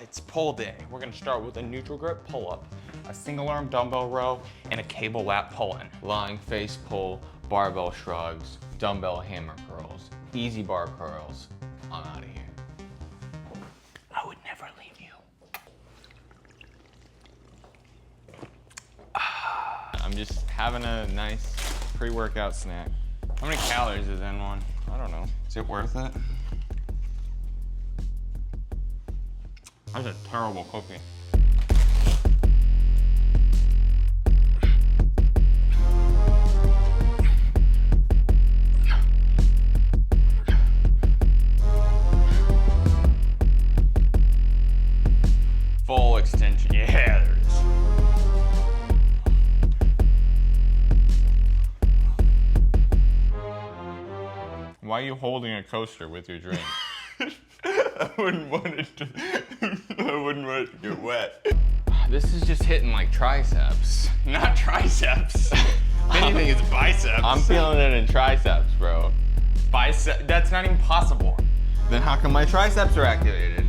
It's pull day. We're gonna start with a neutral grip pull-up, a single arm dumbbell row, and a cable lat pull-in. Lying face pull, barbell shrugs, dumbbell hammer curls, easy bar curls. I'm out of here. I would never leave you. I'm just having a nice pre-workout snack. How many calories is in one? I don't know. Is it worth it? That's a terrible cookie. Full extension. Yeah, there it is. Why are you holding a coaster with your drink? I wouldn't want it to get wet. This is just hitting like triceps, not triceps. If anything, it's biceps. I'm feeling it in triceps, bro. Bicep, that's not even possible. Then how come my triceps are activated?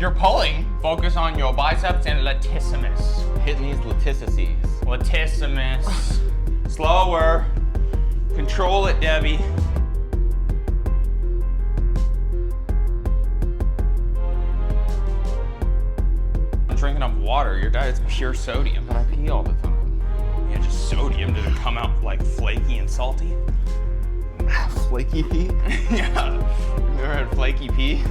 You're pulling. Focus on your biceps and latissimus. Hitting these latissices. Latissimus. Slower. Control it, Debbie. I'm drinking up water. Your diet's pure sodium. But I pee all the time. Yeah, just sodium. Does it come out like flaky and salty? Flaky pee? Yeah. You ever had flaky pee?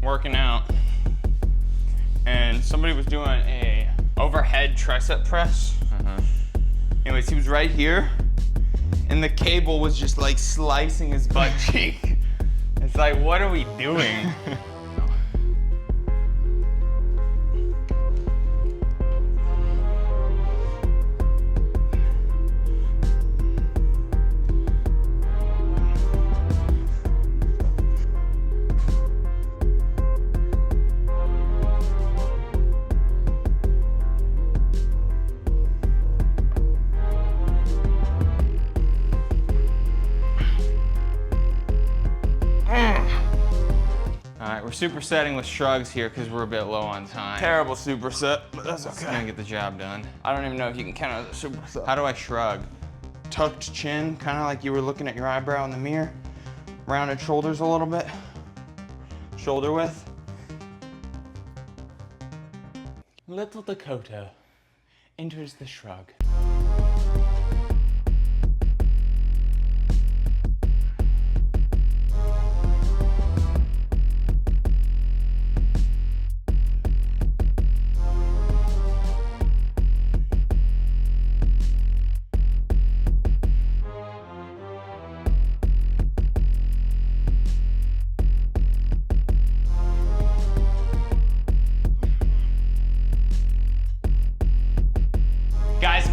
Working out, and somebody was doing a overhead tricep press. Anyways, he was right here, and the cable was just like slicing his butt cheek. It's like, what are we doing? We're supersetting with shrugs here because we're a bit low on time. Terrible superset, but that's okay. It's gonna get the job done. I don't even know if you can count it as a superset. How do I shrug? Tucked chin, kind of like you were looking at your eyebrow in the mirror. Rounded shoulders a little bit. Shoulder width. Little Dakota enters the shrug.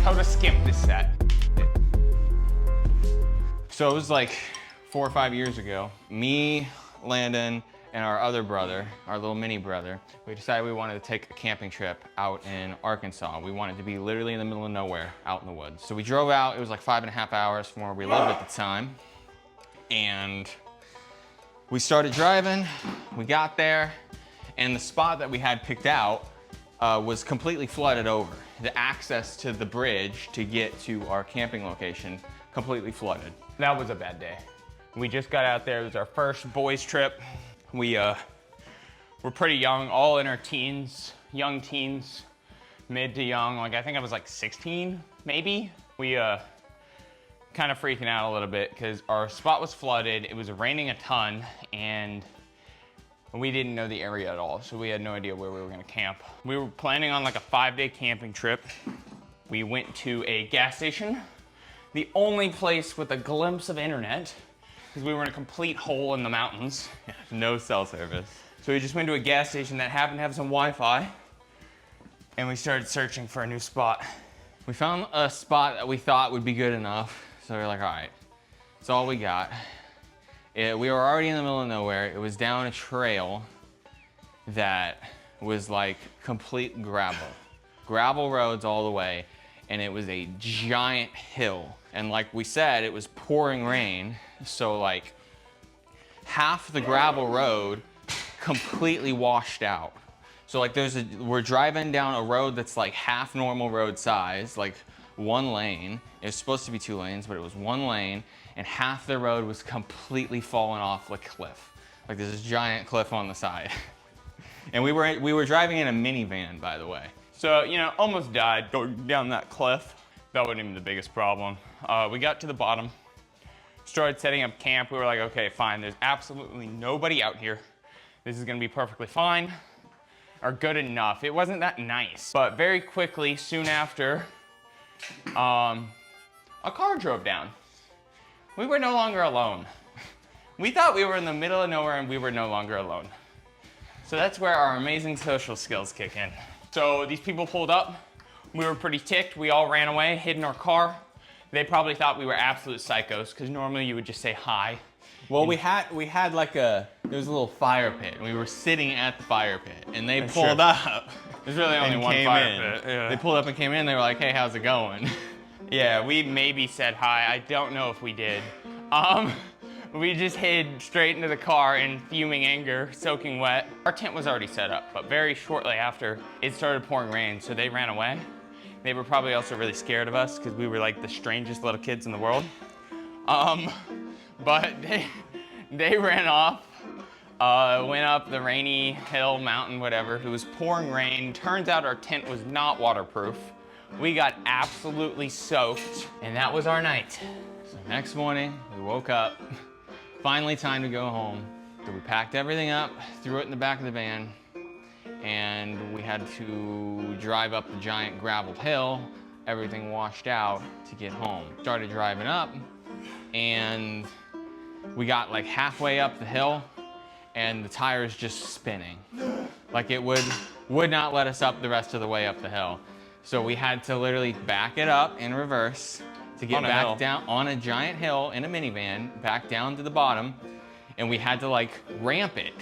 How to skimp this set. So it was like 4 or 5 years ago. Me, Landon, and our other brother, our little mini brother, we decided we wanted to take a camping trip out in Arkansas. We wanted to be literally in the middle of nowhere, out in the woods. So we drove out, it was like 5.5 hours from where we lived at the time. And we started driving, we got there, and the spot that we had picked out was completely flooded over. The access to the bridge to get to our camping location completely flooded. That was a bad day. We just got out there. It was our first boys trip. We were pretty young, all in our teens, young teens, mid to young. Like I think I was like 16, maybe. We kind of freaking out a little bit because our spot was flooded. It was raining a ton, and we didn't know the area at all, so we had no idea where we were gonna camp. We were planning on like a 5-day camping trip. We went to a gas station, the only place with a glimpse of internet, because we were in a complete hole in the mountains. Yeah, no cell service. So we just went to a gas station that happened to have some Wi-Fi, and we started searching for a new spot. We found a spot that we thought would be good enough. So we're like, all right, it's all we got. We were already in the middle of nowhere. It was down a trail that was like complete gravel. Gravel roads all the way. And it was a giant hill. And like we said, it was pouring rain. So like half the gravel road completely washed out. So like we're driving down a road that's like half normal road size, like one lane. It was supposed to be 2 lanes, but it was 1 lane, and half the road was completely falling off the cliff. Like there's this giant cliff on the side. And we were driving in a minivan, by the way. So, you know, almost died going down that cliff. That wasn't even the biggest problem. We got to the bottom, started setting up camp. We were like, okay, fine, there's absolutely nobody out here. This is gonna be perfectly fine, or good enough. It wasn't that nice. But very quickly, soon after, a car drove down. We were no longer alone. We thought we were in the middle of nowhere and we were no longer alone. So that's where our amazing social skills kick in. So these people pulled up. We were pretty ticked. We all ran away, hid in our car. They probably thought we were absolute psychos, because normally you would just say hi. Well, we had like there was a little fire pit, and we were sitting at the fire pit, and they pulled up. There's really only and one came fire in. pit. Yeah. They pulled up and came in. They were like, "Hey, how's it going?" Yeah, we maybe said hi. I don't know if we did. We just hid straight into the car in fuming anger, soaking wet. Our tent was already set up, but very shortly after, it started pouring rain, so they ran away. They were probably also really scared of us because we were like the strangest little kids in the world. But they ran off, went up the rainy hill, mountain, whatever. It was pouring rain. Turns out our tent was not waterproof. We got absolutely soaked, and that was our night. So next morning, we woke up. Finally time to go home. So we packed everything up, threw it in the back of the van, and we had to drive up the giant gravel hill, everything washed out, to get home. Started driving up, and we got like halfway up the hill, and the tires just spinning. Like it would not let us up the rest of the way up the hill. So we had to literally back it up in reverse to get back down on a giant hill in a minivan, back down to the bottom, and we had to like ramp it.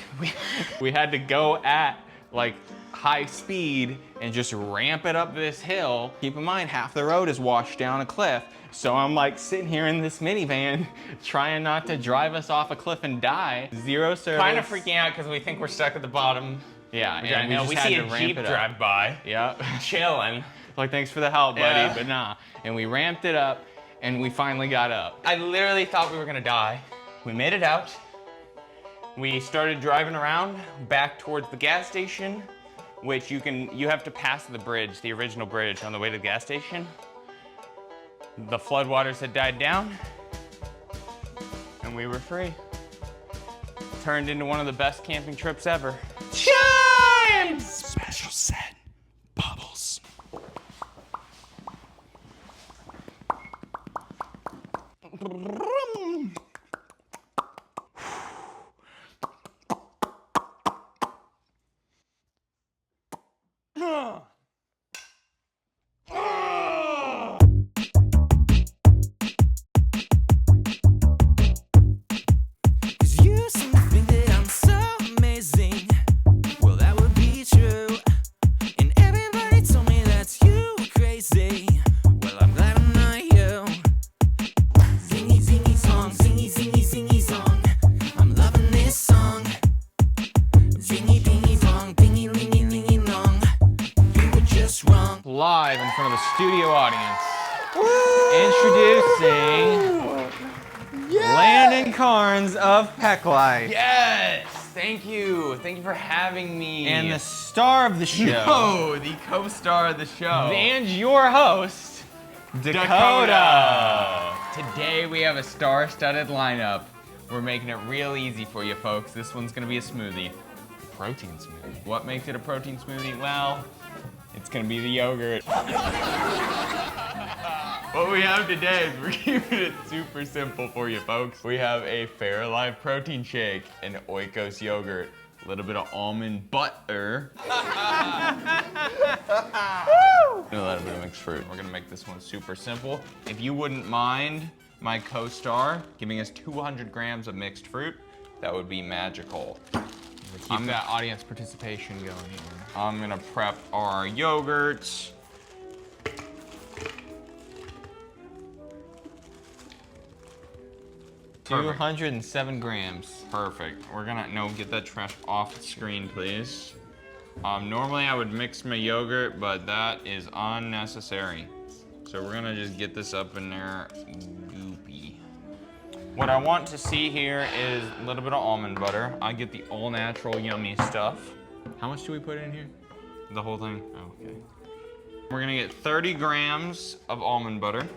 We had to go at like high speed and just ramp it up this hill. Keep in mind, half the road is washed down a cliff. So I'm like sitting here in this minivan trying not to drive us off a cliff and die. Zero service. Kind of freaking out because we think we're stuck at the bottom. Yeah, And we see a Jeep drive by. Yeah. Chilling. Like, thanks for the help, buddy, Yeah. but nah. And we ramped it up, and we finally got up. I literally thought we were gonna die. We made it out. We started driving around back towards the gas station, which you have to pass the bridge, the original bridge, on the way to the gas station. The floodwaters had died down, and we were free. Turned into one of the best camping trips ever. Chimes! Special set. Bubbles. Cause you seem to think that I'm so amazing. Well, that would be true. And everybody told me that's you crazy. Well, I'm glad I'm not you. Zingy, zingy song, zingy, zingy, zingy song. I'm loving this song. Zingy, dingy dong, dingy, lingy, lingy long. You were just wrong. Live in front of a studio audience. Introducing Landon Carnes of Pecklife. Yes! Thank you. Thank you for having me. And the star of the show. No, the co-star of the show. And your host, Dakota. Today we have a star-studded lineup. We're making it real easy for you folks. This one's gonna be a smoothie. Protein smoothie. What makes it a protein smoothie? Well, it's gonna be the yogurt. What we have today is we're keeping it super simple for you folks. We have a Fairlife protein shake and Oikos yogurt A little bit of almond butter. A little bit of mixed fruit. We're gonna make this one super simple. If you wouldn't mind my co-star giving us 200 grams of mixed fruit, that would be magical. Keep that audience participation going here. I'm gonna prep our yogurts. Perfect. 207 grams. Perfect. We're gonna, no, get that trash off the screen, please. Normally I would mix my yogurt, but that is unnecessary. So we're gonna just get this up in there goopy. What I want to see here is a little bit of almond butter. I get the all natural yummy stuff. How much do we put in here? The whole thing. Oh, okay. We're gonna get 30 grams of almond butter.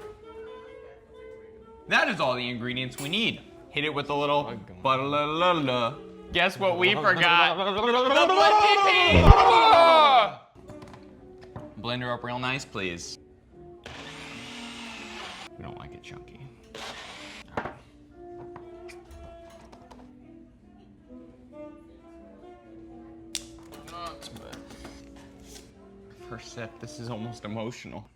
That is all the ingredients we need. Hit it with a little ba-la-la-la. Guess what we forgot? Blend her up real nice, please. We don't like it chunky. First sip, this is almost emotional.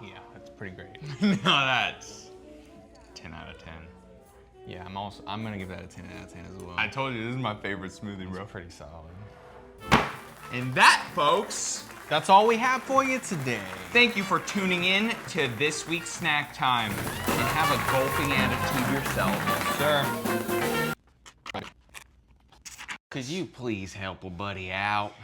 Yeah, that's pretty great. No, that's 10 out of 10. Yeah, I'm gonna give that a 10 out of 10 as well. I told you, this is my favorite smoothie, bro. Pretty solid. And that, folks, That's all we have for you today. thank you for tuning in to this week's Snack Time. And have a gulping attitude yourself. Sir. Could you please help a buddy out?